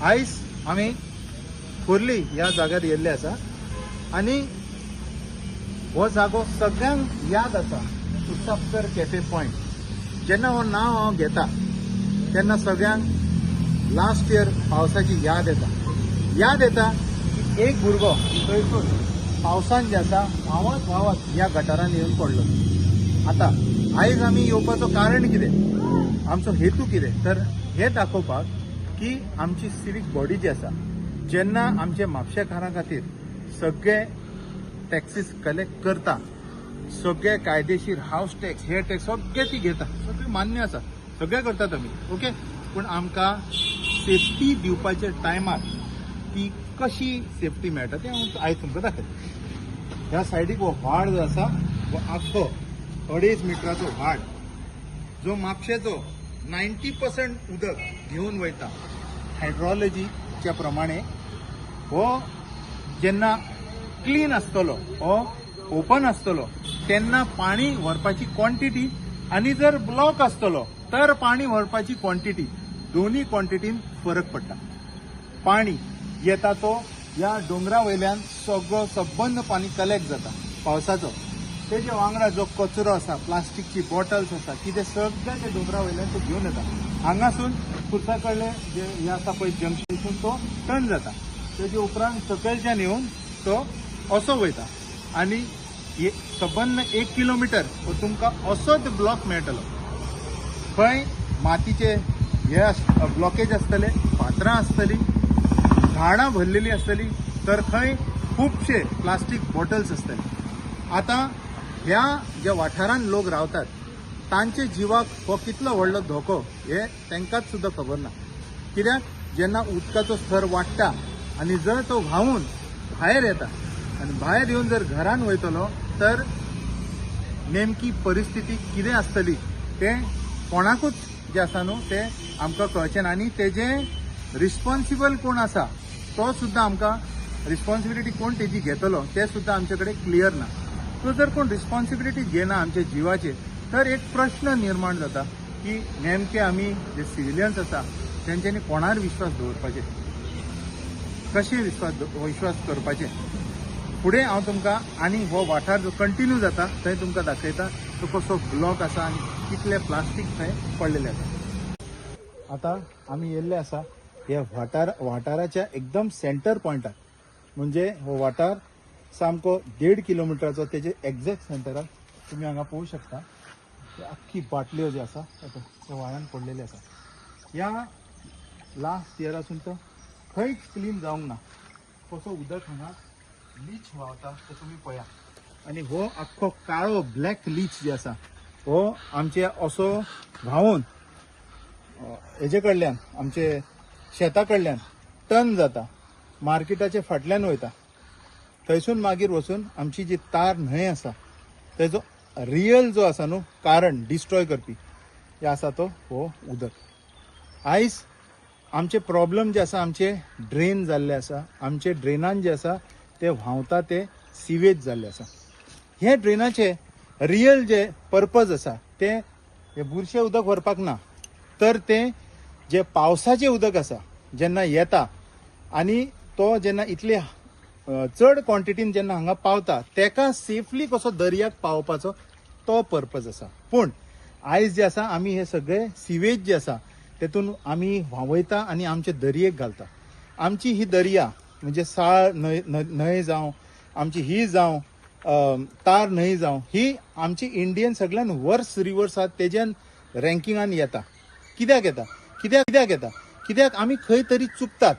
आयज आम्ही खोर्ली ह्या जाग्यार येयल्ले आसा आणि हो जागो सगळ्यांक याद आसा उत्सवकर कॅफे पॉइंट। जेन्ना हो नांव हांव घेता तेन्ना सगळ्यांक लास्ट इयर पावसाची याद येता की एक भुरगो थंयसून पावसान जे आसा व्हांवत व्हांवत ह्या गटारान येवन पडलो। आता आयज आमी येवपाचो कारण कितें, आमचो हेतू कितें, तर हे दाखोवपाक की आमची सिवीक बॉडी जी आसा, जेन्ना आमचे म्हापशेकारां खातीर सगळे टॅक्सीस कलेक्ट करता, सगळे कायदेशीर हाऊस टॅक्स हे टॅक्स सगळे ती घेता, सगळे मान्य आसा, सगळे करतात आमी, ओके। पूण आमकां सेफ्टी दिवपाच्या टायमार ती कशी सेफ्टी मेळटा तें हांव आयज तुमकां दाखयता। ह्या सायडीक हो व्हाळ जो आसा हो आख्खो 2.5 मिटराचो व्हाळ, जो म्हापशेचो 90% उदक घेवन वयता। हायड्रॉलॉजीच्या प्रमाणे हो जेन्ना क्लीन आसतलो, हो ओपन आसतलो, तेन्ना पाणी व्हरपाची क्वॉन्टिटी आणि जर ब्लॉक आसतलो तर पाणी व्हरपाची क्वॉन्टिटी, दोन्ही क्वॉन्टिटीन फरक पडटा। पाणी येता तो ह्या डोंगरा वयल्यान सगळो सबंद पाणी कलेक्ट जाता पावसाचो, तेजे वांगडा जो कचरो आसा, प्लास्टिकची बॉटल्स आसा, कितें सगळें ते डोंगरा वयल्यान तो घेवन येता। हांगासून खुर्सा कडले जे हे आसा पळय जंक्शनसून तो टर्न जाता, तेजे उपरांत सकयलच्यान येवन तो असो वयता आनी सबंद 1 किलोमिटर तुमकां असोच ब्लॉक मेळटलो। खंय मातीचे हे ब्लॉकेज आसतले, फातरां आसतली, झाडां भरलेली आसतली, तर खंय खुबशे प्लास्टीक बॉटल्स आसतले। आता ह्या ज्या वाठारांत लोक रावतात तांचे जिवाक हो कितलो व्हडलो धोको हे तांकांच सुद्धा खबर ना। कित्याक जेन्ना उदकाचो स्तर वाडटा आनी जर तो व्हांवून भायर येता आनी भायर येवन जर घरान वयतलो तर नेमकी परिस्थिती कितें आसतली तें कोणाकूच जे आसा न्हू ते आमकां कळचें ना। आनी तेजे रिस्पॉन्सिबल कोण आसा तो सुद्धा आमकां, रिस्पॉन्सिबिलिटी कोण तेजी घेतलो ते सुद्धा आमचे कडेन क्लियर ना। तो जर कोण रिस्पॉन्सिबिलिटी घेना आमच्या जिवाचे तर एक प्रश्न निर्माण जाता की नेमके आमी जे सिव्हिलियन्स आसा तेंच्यांनी कोणार विश्वास दवरपाचे, कशें विश्वास करपाचे। फुडें हांव तुमकां आनी हो वाठार जो कंटिन्यू जाता थंय तुमकां दाखयता तो कसो ब्लॉक आसा आनी कितले प्लास्टीक थंय पडलेले आसा। आता आमी येयल्ले आसा ह्या वाठाराच्या एकदम सेंटर पॉयंटार, म्हणजे हो वाठार सामको 1.5 किलोमिटराचो, तेजे एक्झॅक्ट सेंटराक तुम्ही हांगा पळोवंक शकता। आख्खी बाटल्यो ज्यो आसा त्या व्हाळान पडलेली आसा। ह्या लास्ट इयरासून तो खंयच क्लीन जावंक ना, कसो उदक हांगा लीच व्हांवता तो तुमी पळया। आनी हो आख्खो काळो ब्लॅक लीच जे आसा हो आमचे असो व्हांवून हेजे कडल्यान, आमचे शेता कडल्यान टर्न जाता, मार्केटाच्या फाटल्यान वयता, थंयसून मागीर वचून आमची जी तार न्हंय आसा तेजो रियल जो आसा न्हू कारण डिस्ट्रॉय करपी जे आसा तो हो उदक। आयज आमचे प्रॉब्लेम जे आसा, आमचे ड्रेन जाल्ले आसा, आमचे ड्रेनान जे आसा ते व्हांवता ते सिवेज जाल्ले आसा। हे ड्रेनाचे रियल जे पर्पज आसा ते हे बुरशें उदक व्हरपाक ना, तर ते जे पावसाचे उदक आसा जेन्ना येता आनी तो जेन्ना इतले चड क्वॉन्टिटीन जेन्ना हांगा पावता तेका सेफली कसो दर्याक पावोवपाचो तो पर्पज आसा। पूण आयज जे आसा आमी हे सगळे सिवेज जे आसा तेतून आमी व्हांवयता आनी आमचे दर्येक घालता। आमची ही दर्या म्हणजे साळ न्हंय जावं, आमची ही जावं तार न्हंय जावं, ही आमची इंडियन सगळ्यान वर्स्ट रिवर्स आसा तेज्यान रँकिंगान येता। कित्याक येता कित्याक आमी खंय तरी चुकतात,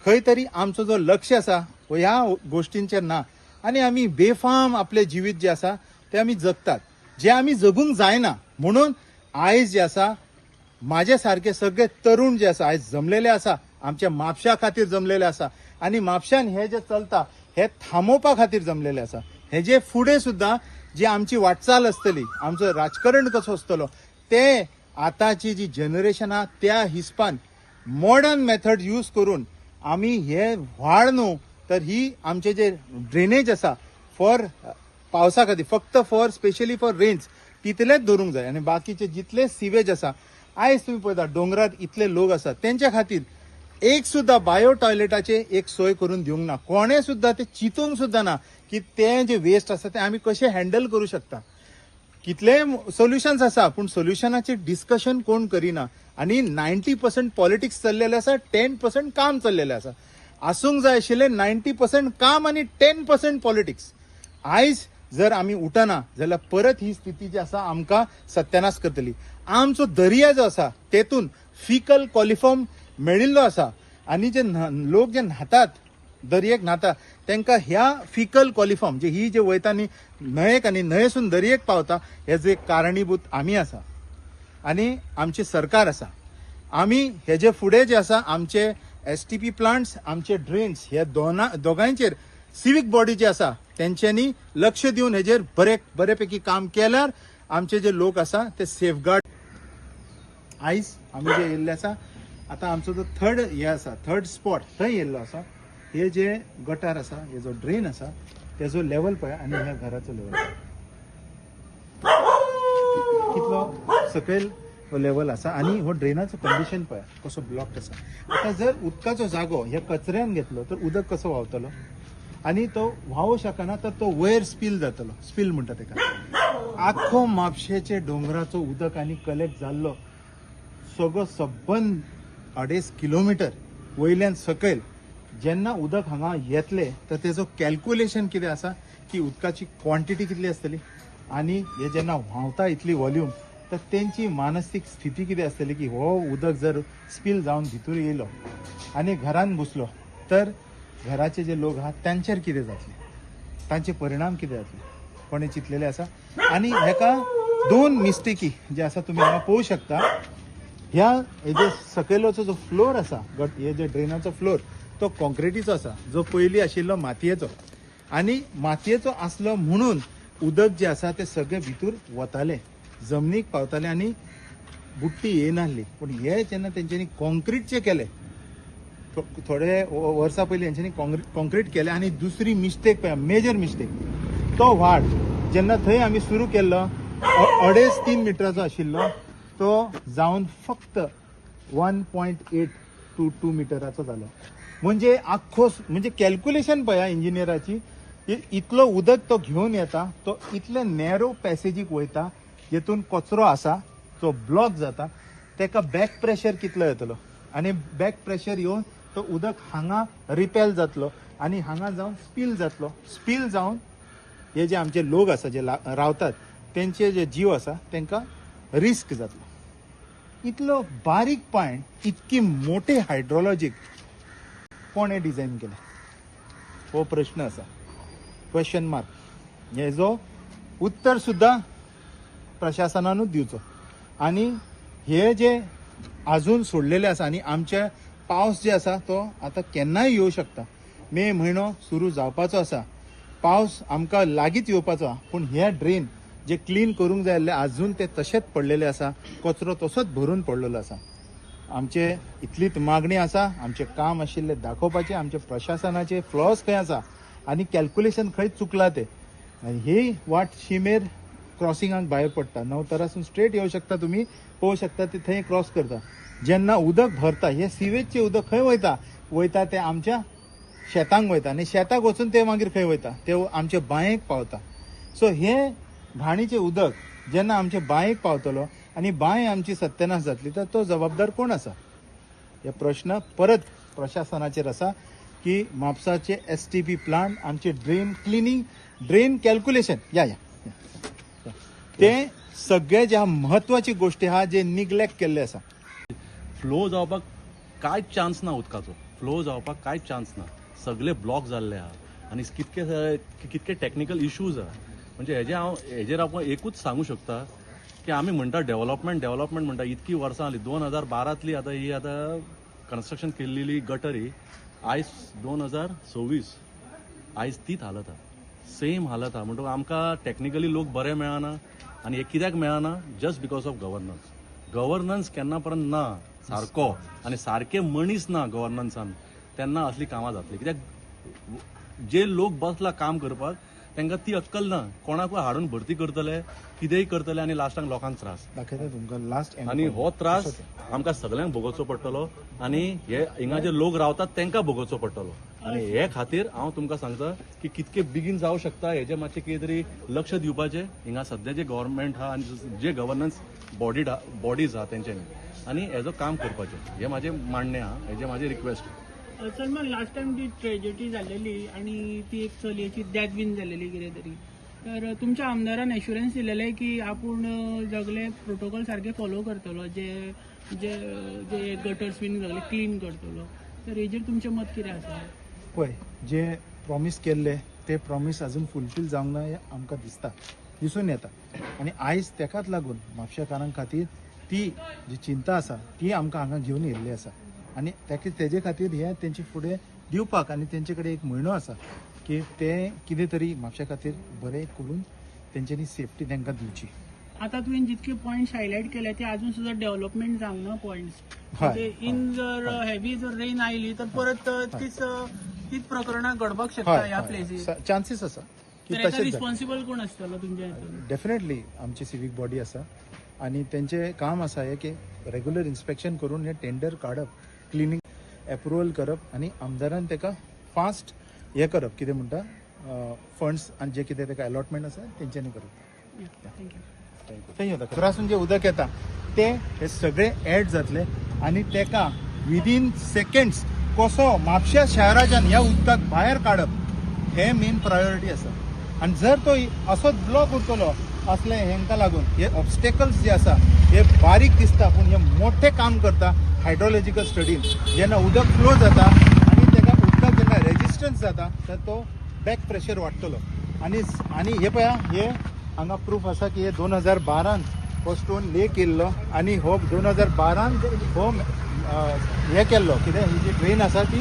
खंय तरी आमचो जो लक्ष आसा ह्या गोष्टींचेर ना आनी आमी बेफाम आपले जिवीत जे आसा ते आमी जगतात, जे आमी जगूंक जायना। म्हणून आयज जे आसा माझे सारखे सगळे तरुण जे आसा आयज जमलेले आसा, आमच्या म्हापशा खातीर जमलेले आसा आनी म्हापशान हे जे चलता हे थांबोवपा खातीर जमलेले आसा। हेजे फुडें सुद्धा जी आमची वाटचाल आसतली, आमचो राजकारण कसो आसतलो ते आताची जी जनरेशन आहा त्या हिसपान मॉडर्न मेथड यूज करून आमी हे व्हाळ न्हू तर ही आमचे जे ड्रेनेज आसा फॉर पावसा खातीर, फक्त फॉर स्पेशली फॉर रेन्स तितलेच धरूंक जाय। आनी बाकीचे जितले सिवेज आसा आयज तुम्ही पळयता डोंगरात इतले लोक आसा तेंच्या खातीर एक सुद्धा बायो टॉयलेटाचे एक सोय करून दिवंक ना. कोणे सुद्धा ते चिंतूंक सुद्धा ना की ते जे वेस्ट आसा ते आमी कशें हँडल करू शकता. कितले सोल्युशन्स आसा पूण सोल्युशनाचे डिस्कशन कोण करिना आणि 90% पॉलिटिक्स चल्लेले आसा, 10% काम चल्लेले आसा. आसूंक जाय आशिल्ले 90% काम आणि 10% पॉलिटिक्स. आयज जर आमी उठना जाल्यार परत ही स्थिती जी आसा आमकां सत्यानाश करतली. आमचो दर्या जो आसा तेतून फिकल कॉलिफॉर्म मेळिल्लो आसा आणि जे लोक जे न्हातात दर्येक न्हाता तांकां ह्या फिकल कॉलिफॉर्म जे ही जे वयता न्ही न्हंयेक आनी न्हंयेसून दर्येक पावता हेजे एक कारणीभूत आमी आसा आणि आमचे सरकार आसा. आमी हेजे फुडें जे आसा आमचे STP प्लांट्स आमचे ड्रेन्स हे दोगांयचेर सिवीक बॉडी जे आसा तेंच्यांनी लक्ष दिवन हेजेर बरेपैकी काम केल्यार आमचे जे लोक आसा ते सेफगार्ड. आयज आमी जे येयल्ले आसा आता आमचो जो थर्ड स्पॉट थंय येयल्लो आसा. हे जे गटार आसा हे जो ड्रेन आसा तेजो लेवल पळय आणि ह्या घराचो लेवल कितलो सकयल लेवल आसा आणि हो ड्रेनाचो कंडिशन पळय कसो ब्लॉक्ड आसा. आता जर उदकाचो जागो ह्या कचऱ्यान घेतलो तर उदक कसो व्हांवतलो आणि तो व्हांवू शकना तर तो वयर स्पील जातलो. स्पील म्हणटा तेका. आख्खो म्हापशेचे डोंगराचो उदक आनी कलेक्ट जाल्लो सगळो सबंद 2.5 किलोमीटर वयल्यान सकयल जेन्ना उदक हांगा येतले तर तेजो कॅल्क्युलेशन कितें आसा की उदकाची क्वॉन्टिटी कितली आसतली आणि हे जेन्ना व्हांवता इतली वॉल्यूम तर तेंची मानसीक स्थिती कितें आसतली की हो उदक जर स्पील जावन भितर येयलो आणि घरान घुसलो तर घराचे जे लोक आहात त्यांचेर कितें जातले, तांचे परिणाम कितें जातले कोणी चिंतलेले आसा. आणि हेका 2 मिस्टेकी जे आसा तुम्ही हांगा पळोवंक शकता. ह्या हेजे सकयलोचो जो फ्लोर आसा हे जे ड्रेनाचो फ्लोर तो कॉन्क्रिटीचो आसा जो पयलीं आशिल्लो मातयेचो आणि मातयेचो आसलो म्हणून उदक जे आसा ते सगळे भितर वताले जमनीक पावताले आणि बुट्टी येनासली. पूण हे जेन्ना तेंच्यांनी कॉन्क्रीटचे केले थोडे वर्सां पयलीं हेंच्यांनी कॉन्क्रीट केले आणि दुसरी मिस्टेक पळय मेजर मिस्टेक तो वाड जेन्ना थंय आमी सुरू केल्लो 2.5-3 मिटराचो आशिल्लो तो जावन फक्त 1.8 to 2 मिटराचो जालो. म्हणजे आख्खो म्हणजे कॅल्क्युलेशन पळया इंजिनियराची इतलो उदक तो घेवन येता तो इतले नॅरो पॅसेजीक वयता जेतून कचरो आसा तो ब्लॉक जाता तेका बॅक प्रेशर कितलो येतलो आणि बॅक प्रेशर येवन तो उदक हांगा रिपेल जातलो आणि हांगा जावन स्पील जातलो. स्पील जावन हे जे आमचे लोक आसा जे रावतात तेंचे जे जीव आसा तांकां रिस्क जातलो. इतलो बारीक पॉयंट इतकी मोठे हायड्रोलॉजीक कोणे डिझायन केले हो प्रश्न आसा. Question mark. हेजो उत्तर सुद्धा प्रशासनानूच दिवचो. आणि हे जे अजून सोडलेले आसा आणि आमचे पावस जे आसा तो आता केन्नाय येवं शकता. मे म्हयनो सुरू जावपाचो आसा. पावस आमकां लागींच येवपाचो पूण हे ड्रेन जे क्लीन करूंक जाय आसले अजून ते तशेंच पडलेले आसा. कचरो तसोच भरून पडलेलो आसा. आमचे इतलीच मागणी आसा. आमचे काम आशिल्ले दाखोवपाचे आमचे प्रशासनाचे फ्लॉज खंय आसा आणि कॅल्क्युलेशन खंय चुकला ते. ही वाट शिमेर क्रॉसिंगाक भायर पडटा. नवतरासून स्ट्रेट येवं शकता तुम्ही पळोवंक शकता ते थंय क्रॉस करता. जेन्ना उदक भरता हे सिवेजचे उदक खंय वयता ते आमच्या शेतांक वयता आणि शेताक वचून ते मागीर खंय वयता ते आमच्या बांयेक पावता. सो हे घाणीचे उदक जेन्ना आमच्या बांयेक पावतलो आणि बांय आमची सत्यानाश जातली तर तो जबाबदार कोण आसा. हे प्रश्न परत प्रशासनाचेर आसा की म्हापसाचे STP प्लांट आमचे ड्रेन क्लिनिंग ड्रेन कॅल्क्युलेशन ते सगळे ज्या महत्वाची गोष्टी आहा जे निग्लेक्ट केल्ले आसा. फ्लो जावपाक कांयच चान्स ना उदकाचो. फ्लो जावपाक कांयच चान्स ना. सगळे ब्लॉक जाल्ले आहा आनी कितके टॅक्निकल इश्यूज आहा. म्हणजे हेजेर हांव एकूच सांगू शकता की आमी म्हणटा डेव्हलपमेंट म्हणटा इतकी वर्सां जाली. 2012तली आतां ही आतां कन्स्ट्रक्शन केल्लेली गटर ही आयज 2026 आयज तीच हालत आहा. सेम हालत आहा. म्हणटकूच आमकां टॅक्निकली लोक बरे मेळना आनी हे कित्याक मेळना just because of governance. Governance केन्ना पर्यंत ना सारको आनी सारके मनीस ना गव्हर्नन्सान तेन्ना असली कामां जातली. कित्याक जे लोक बसला काम करपाक तांकां ती अक्कल ना, कोणाकूय हाडून भरती करतले, कितेंय करतले आनी लास्टाक लोकांक त्रास. दाखयता तुमकां लास्ट आनी हो त्रास आमकां सगळ्यांक भोगोवचो पडटलो आनी हे हिंगा जे लोक रावतात तांकां भोगोवचो पडटलो. आनी हे खातीर हांव तुमकां सांगता की कितके बेगीन जावं शकता हेजे मातशें कितें तरी लक्ष दिवपाचें हिंगा सद्या जे गव्हर्नमेंट आहा आनी जे गव्हर्नन्स बॉडीज आहा तेंच्यांनी आनी हेजो काम करपाचें हें म्हाजें मान्य आहा, हेजें म्हाजें रिक्वेस्ट. सलमान, लास्ट टाइम ती ट्रेजेडी जाल्लेली आणि ती एक चलयेची डेथ बीन जाल्लेली कितें तरी, तर तुमच्या आमदारान एश्युरन्स दिलेले की आपूण सगळे प्रोटोकॉल सारखे फॉलो करतलो, जे जे जे गटर्स बीन सगळे क्लीन करतलो, तर हेजेर तुमचें मत कितें आसा? पळय, जे प्रॉमीस केल्ले ते प्रॉमीस अजून फुलफील जावंक ना हें आमकां दिसून येता. आनी आयज तेकाच लागून म्हापशेकारां खातीर ती जी चिंता आसा ती आमकां हांगा घेवन येयल्ली आसा. आनी तेजे खातीर हे तेंचे फुडें दिवपाक आनी तेंचे कडेन एक म्हयनो आसा की ते कितें तरी म्हापशे खातीर बरें करून तेंच्यांनी सेफ्टी तांकां दिवची. आता तुवें जितके पॉयंट्स हायलायट केले ते अजून सुद्धा डेव्हलपमेंट जावंक ना पॉयंट्स. हय. इन जर हेवी जर रेन आयली तर परत तीच प्रकरणां घडपाक शकता ह्या प्लेसीस. चान्सीस आसा की तर तशेंच रिस्पॉन्सिबल कोण आसतलो तुमच्या हितून? डेफिनेटली आमची सिवीक बॉडी आसा आनी तेंचे काम आसा हे की रेग्युलर इन्स्पेक्शन करून हे टेंडर काडप, क्लिनिंग एप्रुवल करप आनी आमदारान तेका फास्ट हे करप, कितें म्हणटा फंड्स आनी जे कितें तेका अलॉटमेंट आसा तेंच्यांनी करप. थँक्यू. थंय येता घरासून जे उदक येता ते हे सगळे ऍड जातले आनी तेका विदीन सेकंड्स कसो म्हापश्या शहराच्यान ह्या उदकाक भायर काडप हे मेन प्रायोरिटी आसा. आनी जर तो असोच ब्लॉक उरतलो असले हेंका लागून हे ऑब्स्टेकल्स जे आसा हे बारीक दिसता पूण हे मोठे काम करता हायड्रोलॉजिकल स्टडीन. जेन्ना उदक फ्लो जाता आनी तेका उदकाक जेन्ना रेजिस्टन्स जाता तर तो बॅक प्रेशर वाडटलो. आनी हे पळया, हे हांगा प्रूफ आसा की हे 2012 हो स्टोन ले केल्लो आनी हो 2012 हो हे केल्लो, कितें ही जी ट्रेन आसा ती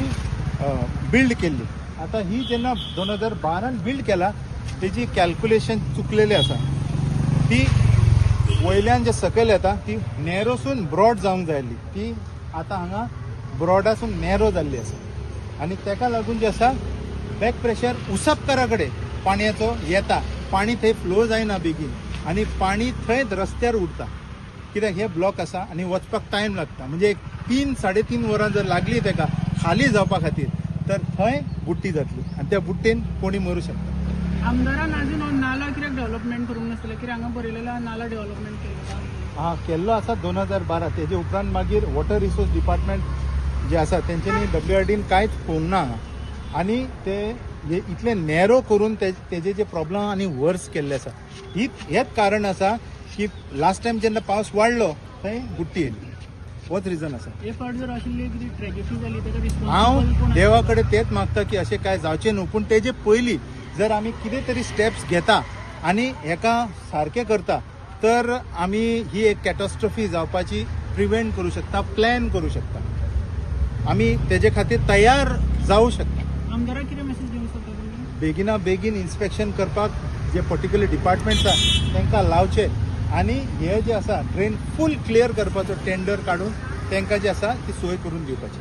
बिल्ड केल्ली. आता ही जेन्ना 2012 बिल्ड केला तेजी कॅल्क्युलेशन चुकलेली आसा. ती वयल्यान जे सकयल येता ती नॅरोसून ब्रॉड जावंक जायली, ती आतां हांगा ब्रॉडासून नॅरो जाल्ली आसा. आनी तेका लागून जे आसा बॅक प्रेशर उसपकारा कडेन पाणयाचो येता, पाणी थंय फ्लो जायना बेगीन आनी पाणी थंयच रस्त्यार उरता कित्याक हे ब्लॉक आसा आनी वचपाक टायम लागता. म्हणजे एक 3-3.5 वरां जर लागली तेका खाली जावपा खातीर तर थंय बुट्टी जातली आनी त्या बुट्टेन कोणी मरूं शकता. आमदारान अजून नाला कित्याक डेव्हलपमेंट करूंक नासलें? कित्याक हांगा बरयलेलो नाला डेव्हलपमेंट केलेलो हा केल्लो आसा 2012. तेजे उपरांत मागीर वॉटर रिसोर्स डिपार्टमेंट जे आसा तेंच्यांनी WRDन कांयच पळोवंक ना आनी ते इतले नॅरो करून तेजे जे प्रॉब्लम आनी वर्स केल्ले आसा. हेच कारण आसा की लास्ट टायम जेन्ना पावस वाडलो थंय बुट्टी येयली. होच रिजन आसा. हे फावट जर आशिल्ली कितें ट्रेजेडी जाली ताका रिस्पॉन्सिबल हांव देवा कडेन तेच मागता की अशें कांय जावचें न्हू. पूण तेजे पयलीं जर आमी कितें तरी स्टेप्स घेता आनी हेका सारकें करता तर आमी ही एक कॅटास्ट्रॉफी जावपाची प्रिव्हेंट करूं शकता, प्लॅन करूं शकता. आमी तेजे खातीर तयार जावं शकता. आमदाराक कितें मेसेज दिवंक सोदता तुमी? बेगिना बेगीन इन्स्पेक्शन करपाक जे पर्टिक्युलर डिपार्टमेंट्स आसा तांकां लावचे आनी हे जे आसा ट्रेन फूल क्लियर करपाचो टेंडर काडून तांकां जे आसा ती सोय करून दिवपाची.